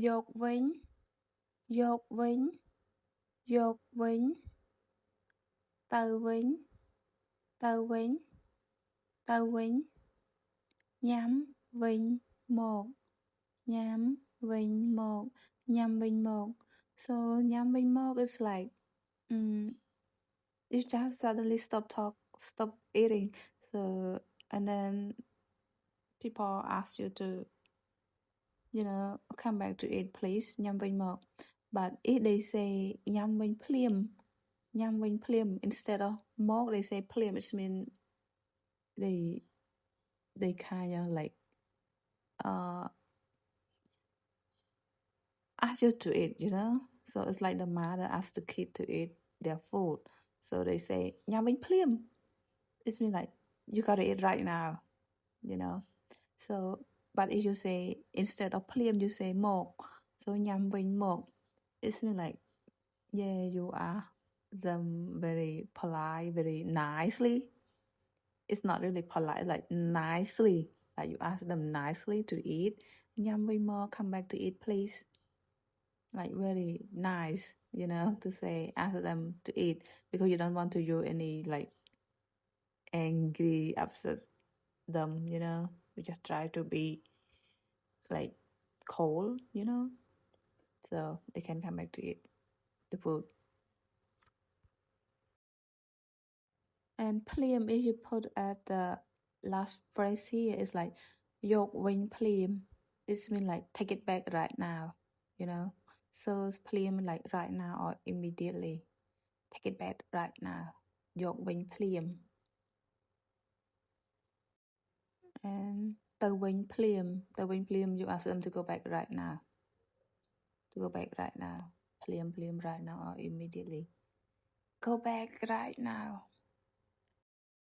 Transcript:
យកវិញយកវិញយកវិញទៅវិញទៅវិញទៅវិញញ៉ាំវិញមកញ៉ាំវិញមកញ៉ាំវិញមក so ញ៉ាំវិញមក is like you just suddenly stop eating, so and then people ask you to come back to eat please ញ៉ាំវិញមក but if they say ញ៉ាំវិញភ្លាម instead of មក they say ភ្លាម it means they kind of like ask you to eat, so it's like the mother asks the kid to eat their food, so they say ញ៉ាំវិញភ្លាម it means like you gotta eat right now, so but if you say instead of ភ្លាម you say មក so ញ៉ាំវិញមក it means like yeah you are them very polite, very nicely. It's not really polite, like nicely, like you ask them nicely to eat. ញ៉ាំវិញមក come back to eat please, like very nice, to say ask them to eat because you don't want to use any like angry upset them, you just try to be like cold, so they can come back to eat the food. And ភ្លាម if you put at the last phrase here is like យកវិញភ្លាម it means like take it back right now, so ភ្លាម like right now or immediately, take it back right now យកវិញភ្លាម and ទៅវិញភ្លាម you ask them to go back right now,ភ្លាម right now or immediately, go back right now